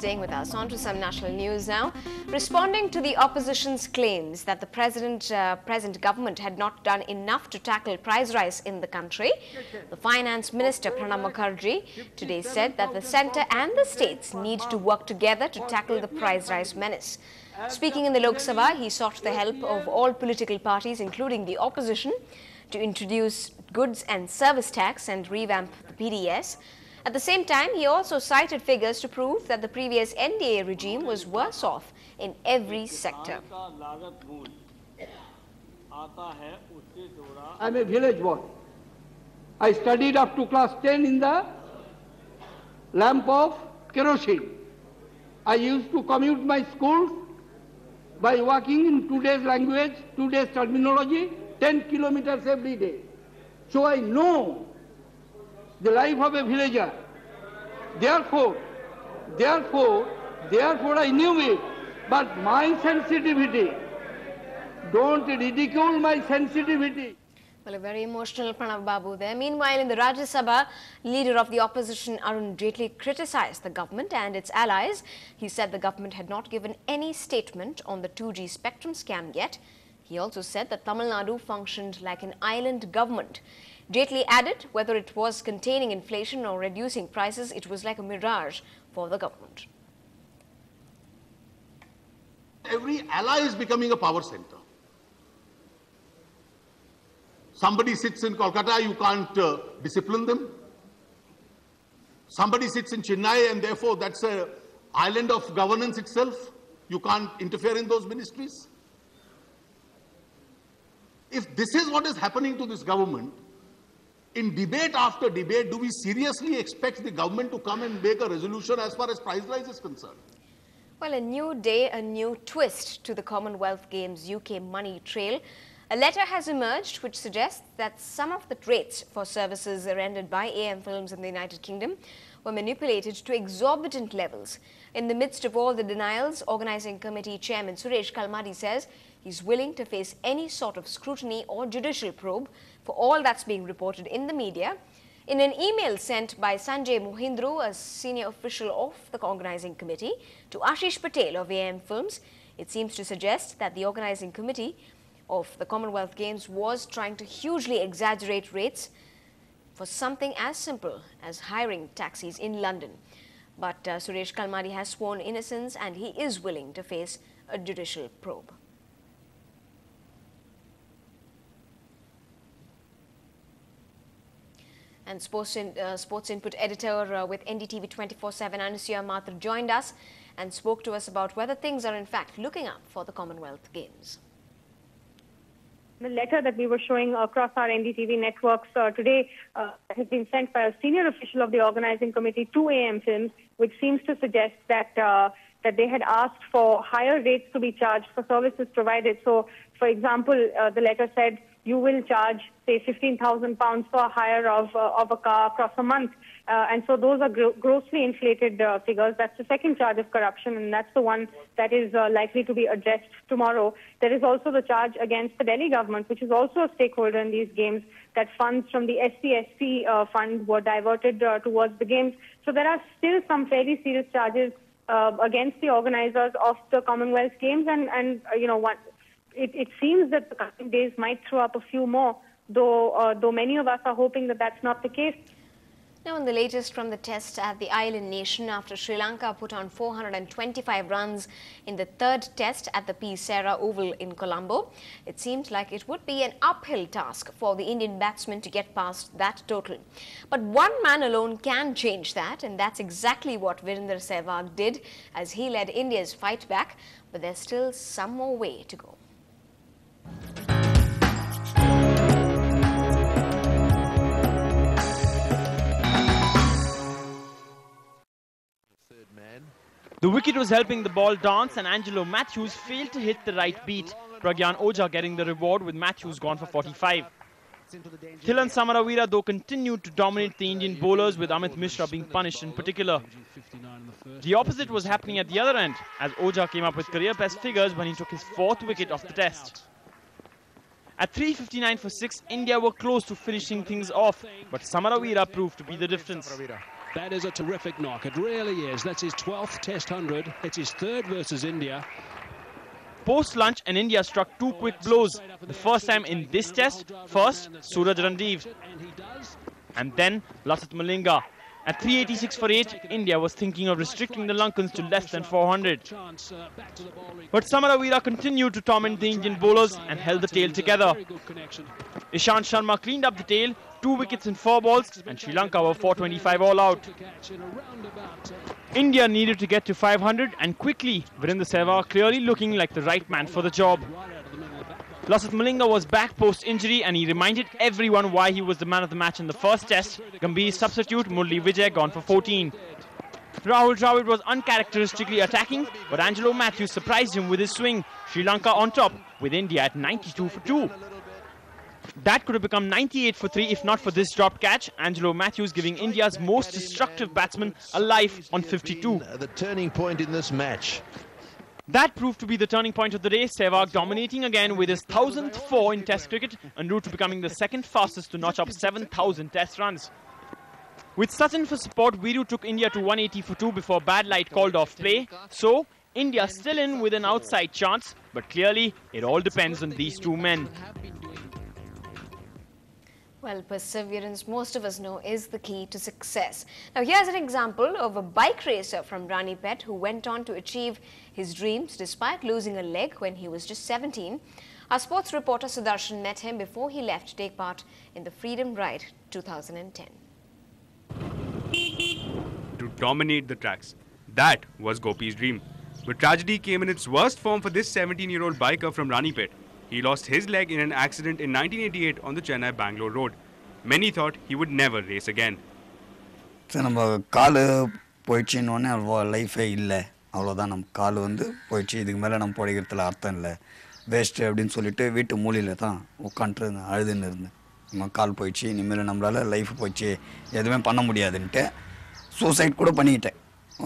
staying with us. On to some national news now. Responding to the opposition's claims that the present government had not done enough to tackle price rise in the country, the Finance Minister Pranab Mukherjee today said that the centre and the states need to work together to tackle the price rise menace. Speaking in the Lok Sabha, he sought the help of all political parties, including the opposition, to introduce goods and service tax and revamp the PDS. At the same time, he also cited figures to prove that the previous NDA regime was worse off in every sector. I'm a village boy. I studied up to class 10 in the lamp of kerosene. I used to commute my schools by walking in today's language, today's terminology, 10 kilometers every day. So I know the life of a villager. Therefore I knew it. But my sensitivity, don't ridicule my sensitivity. Well, a very emotional Pranav Babu there. Meanwhile, in the Rajya Sabha, leader of the opposition Arun Jaitley criticized the government and its allies. He said the government had not given any statement on the 2G spectrum scam yet. He also said that Tamil Nadu functioned like an island government. Jaitley added whether it was containing inflation or reducing prices, it was like a mirage for the government. Every ally is becoming a power center. Somebody sits in Kolkata, you can't discipline them. Somebody sits in Chennai and therefore that's an island of governance itself. You can't interfere in those ministries. If this is what is happening to this government, in debate after debate, do we seriously expect the government to come and make a resolution as far as price rise is concerned? Well, a new day, a new twist to the Commonwealth Games UK money trail. A letter has emerged which suggests that some of the rates for services rendered by AM Films in the United Kingdom were manipulated to exorbitant levels. In the midst of all the denials, Organising Committee Chairman Suresh Kalmadi says he's willing to face any sort of scrutiny or judicial probe for all that's being reported in the media. In an email sent by Sanjay Mohindru, a senior official of the Organising Committee, to Ashish Patel of AM Films, it seems to suggest that the Organising Committee of the Commonwealth Games was trying to hugely exaggerate rates for something as simple as hiring taxis in London. But Suresh Kalmadi has sworn innocence and he is willing to face a judicial probe. And sports input editor with NDTV 24/7, Anusya Mathur, joined us and spoke to us about whether things are in fact looking up for the Commonwealth Games. The letter that we were showing across our NDTV networks today has been sent by a senior official of the Organising Committee to AM Films, which seems to suggest that that they had asked for higher rates to be charged for services provided. So, for example, the letter said you will charge, say, £15,000 for a hire of a car across a month. And so those are grossly inflated figures. That's the second charge of corruption, and that's the one that is likely to be addressed tomorrow. There is also the charge against the Delhi government, which is also a stakeholder in these games, that funds from the SC fund were diverted towards the games. So there are still some fairly serious charges against the organizers of the Commonwealth Games, and you know what? It seems that the coming days might throw up a few more, though many of us are hoping that that's not the case. Now, in the latest from the test at the island nation, after Sri Lanka put on 425 runs in the third test at the P. Sarah Oval in Colombo, it seems like it would be an uphill task for the Indian batsmen to get past that total. But one man alone can change that, and that's exactly what Virender Sehwag did as he led India's fight back. But there's still some more way to go. The wicket was helping the ball dance and Angelo Matthews failed to hit the right beat. Pragyan Ojha getting the reward with Matthews gone for 45. Thilan Samaravira though continued to dominate the Indian bowlers, with Amit Mishra being punished in particular. The opposite was happening at the other end as Ojha came up with career best figures when he took his fourth wicket of the test. At 3:59 for 6, India were close to finishing things off, but Samaravira proved to be the difference. That is a terrific knock. It really is. That's his 12th Test 100. It's his third versus India. Post-lunch, and India struck two quick blows. The first time in this test, first Suraj Randeep, and then Lasith Malinga. At 386 for 8, India was thinking of restricting the Lankans to less than 400. But Samaravira continued to torment the Indian bowlers and held the tail together. Ishant Sharma cleaned up the tail, 2 wickets in 4 balls, and Sri Lanka were 425 all out. India needed to get to 500 and quickly. Virendra Sehwag clearly looking like the right man for the job. Lasith Malinga was back post-injury and he reminded everyone why he was the man of the match in the first test. Gambhir's substitute Murli Vijay gone for 14. Rahul Dravid was uncharacteristically attacking, but Angelo Matthews surprised him with his swing. Sri Lanka on top with India at 92 for 2. That could have become 98 for 3 if not for this dropped catch. Angelo Matthews giving India's most destructive batsman a life on 52. The turning point in this match. That proved to be the turning point of the day. Sehwag dominating again with his 1000th 4 in Test cricket, en route to becoming the second fastest to notch up 7,000 Test runs. With Sachin for support, Viru took India to 180 for 2 before bad light called off play. So, India still in with an outside chance, but clearly it all depends on these two men. Well, perseverance, most of us know, is the key to success. Now, here's an example of a bike racer from Ranipet who went on to achieve his dreams despite losing a leg when he was just 17. Our sports reporter Sudarshan met him before he left to take part in the Freedom Ride 2010. To dominate the tracks, that was Gopi's dream. But tragedy came in its worst form for this 17-year-old biker from Ranipet. He lost his leg in an accident in 1988 on the Chennai-Bangalore road. Many thought he would never race again. நம்ம கால் போயிடுச்சுன்னொன்னே லைஃபே இல்லை, அவ்வளோதான். நம்ம கால் போயிடுச்சு, இதுக்கு மேலே நம்ம படிக்கிறதுல அர்த்தம் இல்லை, வேஸ்ட்டு அப்படின்னு சொல்லிட்டு வீட்டு மூலையில் தான் உட்காந்துட்டு அழுதுன்னு இருந்தேன். நம்ம கால் போயிடுச்சு, இனிமேல் நம்மளால் லைஃப் போயிடுச்சு, எதுவுமே பண்ண முடியாதுன்ட்டு சூசைட் கூட பண்ணிக்கிட்டேன்.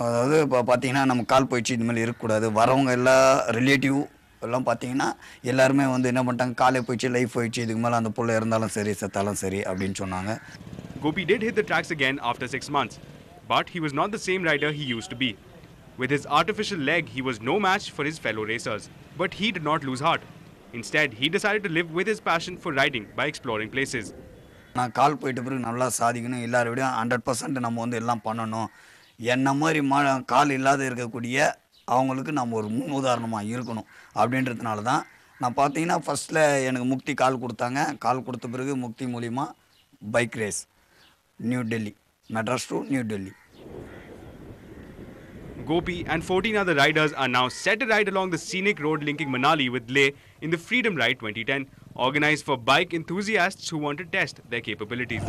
அதாவது இப்போ பார்த்தீங்கன்னா நம்ம கால் போயிடுச்சு, இதுமாதிரி இருக்கக்கூடாது. வரவங்க எல்லா ரிலேட்டிவ் எல்லாம் பார்த்தீங்கன்னா எல்லாருமே என்ன பண்ணிட்டாங்க, காலே போயிடுச்சு, லைஃப் போயிடுச்சு, இதுக்கு மேலே அந்த புள்ள இருந்தாலும் சரி செத்தாலும் சரி அப்படின்னு சொன்னாங்க. Gopi did hit the tracks again after 6 months, but he was not the same rider he used to be. With his artificial leg, he was no match for his fellow racers. But he did not lose heart. Instead, he decided to live with his passion for riding by exploring places. நான் கால் போயிட்ட பிறகு நல்லா சாதிக்கணும், எல்லாரை விட 100% நம்ம எல்லாம் பண்ணணும், என்ன மாதிரி கால் இல்லாத இருக்கக்கூடிய அவங்களுக்கு நம்ம ஒரு முன் உதாரணமாக இருக்கணும் அப்படின்றதுனால தான் நான் பார்த்தீங்கன்னா ஃபஸ்ட்டில் எனக்கு முக்தி கால் கொடுத்தாங்க. கால் கொடுத்த பிறகு முக்தி மூலிமா bike race new Delhi, Madras to new Delhi. Gopi and 14 other riders are now set to ride along the scenic road linking Manali with Leh in the Freedom Ride 2010, organized for bike enthusiasts who want to test their capabilities.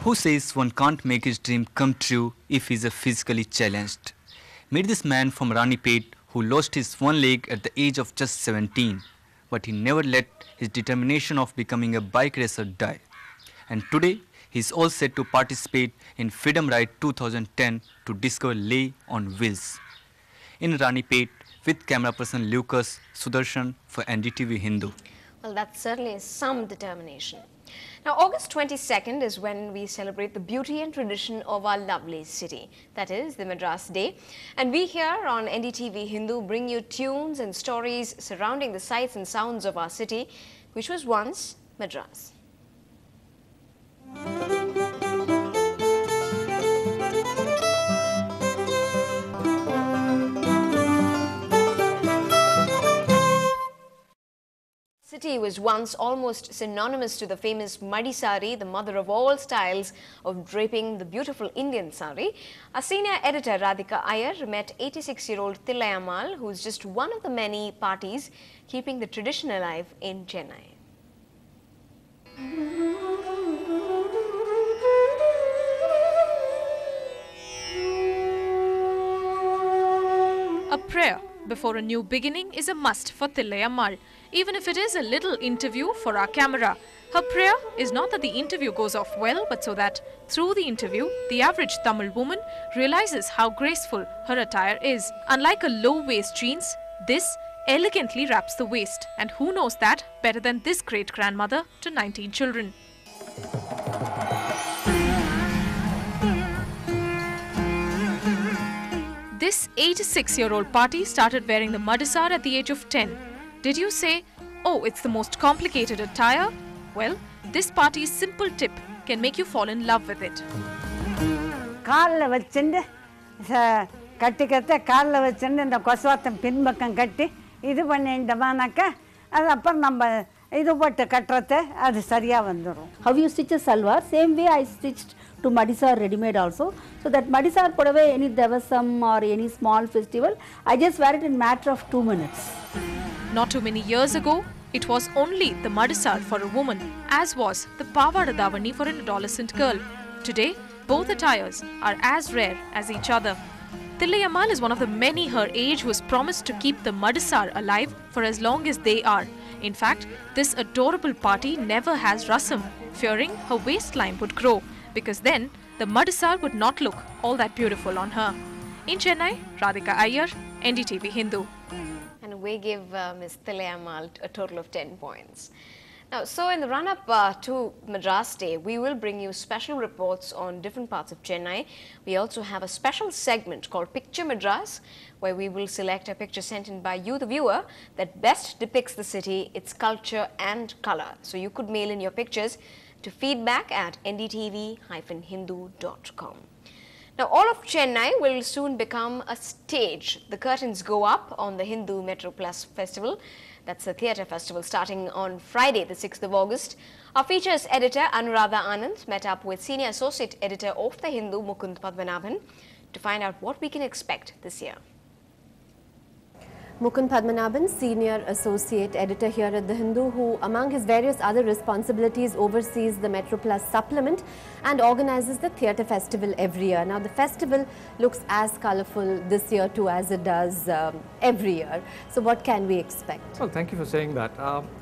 Who says one can't make his dream come true if he's physically challenged? Meet this man from Ranipet who lost his one leg at the age of just 17, but he never let his determination of becoming a bike racer die. And today, he's all set to participate in Freedom Ride 2010 to discover Leh on wheels. In Ranipet, with camera person Lucas, Sudarshan for NDTV Hindu. Well, that certainly is some determination. Now, August 22nd is when we celebrate the beauty and tradition of our lovely city. That is the Madras Day. And we here on NDTV Hindu bring you tunes and stories surrounding the sights and sounds of our city, which was once Madras. City was once almost synonymous to the famous Madi sari, the mother of all styles of draping the beautiful Indian sari. Our senior editor Radhika Iyer met 86-year-old Thillayamal, who is just one of the many parties keeping the tradition alive in Chennai. A prayer before a new beginning is a must for Thillayamal. Even if it is a little interview for our camera, her prayer is not that the interview goes off well, but so that through the interview, the average Tamil woman realizes how graceful her attire is. Unlike a low-waist jeans, this elegantly wraps the waist. And who knows that better than this great-grandmother to 19 children? This 86-year-old party started wearing the Madisar at the age of 10. Did you say, oh, it's the most complicated attire? Well, this party's simple tip can make you fall in love with it. காலில் வச்சுட்டு கட்டிக்கிறத காலில் வச்சுட்டு இந்த கொசுவாத்தம் பின்பக்கம் கட்டி இது பண்ணிட்டோமானாக்கா அது அப்புறம் நம்ம இது போட்டு கட்டுறது அது சரியாக வந்துடும். How you stitch a salwar, same way I stitched to Madisar ready-made also. So that Madisar pudave, any devasam or any small festival, I just wear it in matter of 2 minutes. Not too many years ago, it was only the Madisar for a woman, as was the Pavada Davani for an adolescent girl. Today, both attires are as rare as each other. Thillayammal is one of the many her age who has promised to keep the Madisar alive for as long as they are. In fact, this adorable party never has rasam, fearing her waistline would grow, because then the Madisar would not look all that beautiful on her. In Chennai, Radhika Iyer, NDTV Hindu. And we give Ms. Thillayammal a total of 10 points. Now, so in the run-up to Madras Day, we will bring you special reports on different parts of Chennai. We also have a special segment called Picture Madras, where we will select a picture sent in by you, the viewer, that best depicts the city, its culture and colour. So you could mail in your pictures to feedback@ndtv-hindu.com. Now, all of Chennai will soon become a stage. The curtains go up on the Hindu Metro Plus Festival. That's the theatre festival starting on Friday, the 6th of August. Our features editor, Anuradha Anand, met up with senior associate editor of the Hindu, Mukund Padmanabhan, to find out what we can expect this year. Mukund Padmanabhan, senior associate editor here at the Hindu, who among his various other responsibilities oversees the Metro Plus supplement and organizes the theatre festival every year. Now the festival looks as colourful this year too as it does every year. So what can we expect? Well, thank you for saying that.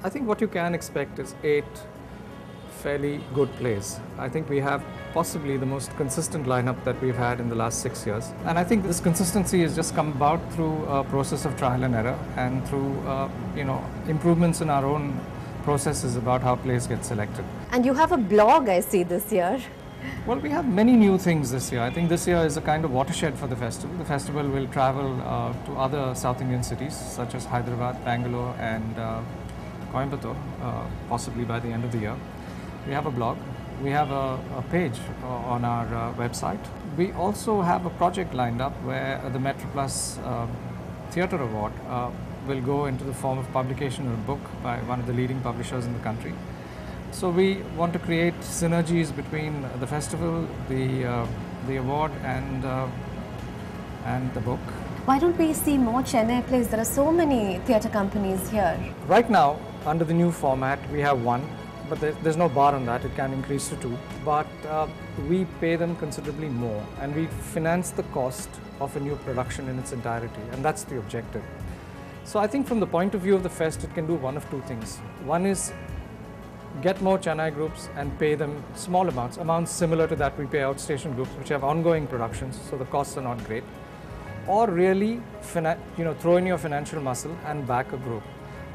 I think what you can expect is 8 fairly good plays. I think we have possibly the most consistent lineup that we've had in the last 6 years. And I think this consistency has just come about through a process of trial and error and through, improvements in our own processes about how plays get selected. And you have a blog, I see, this year. Well, we have many new things this year. I think this year is a kind of watershed for the festival. The festival will travel to other South Indian cities such as Hyderabad, Bangalore and Coimbatore, possibly by the end of the year. We have a blog. We have a page on our website. We also have a project lined up where the Metro Plus Theatre Award will go into the form of publication of a book by one of the leading publishers in the country. So we want to create synergies between the festival, the award and the book. Why don't we see more Chennai plays? There are so many theatre companies here. Right now, under the new format, we have 1. But there's no bar on that, it can increase to 2. But we pay them considerably more and we finance the cost of a new production in its entirety, and that's the objective. So I think from the point of view of the fest, it can do one of 2 things. One is get more Chennai groups and pay them small amounts similar to that we pay outstation groups which have ongoing productions, so the costs are not great. Or really throw in your financial muscle and back a group.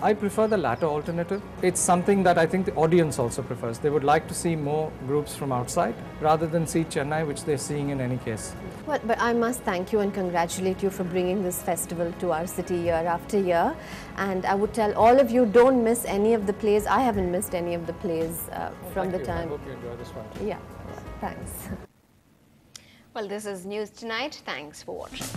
I prefer the latter alternative. It's something that I think the audience also prefers. They would like to see more groups from outside rather than see Chennai, which they're seeing in any case. Well, but I must thank you and congratulate you for bringing this festival to our city year after year. And I would tell all of you, don't miss any of the plays. I haven't missed any of the plays from the time. I hope you enjoy this one. Yeah, thanks. Well, this is News Tonight. Thanks for watching.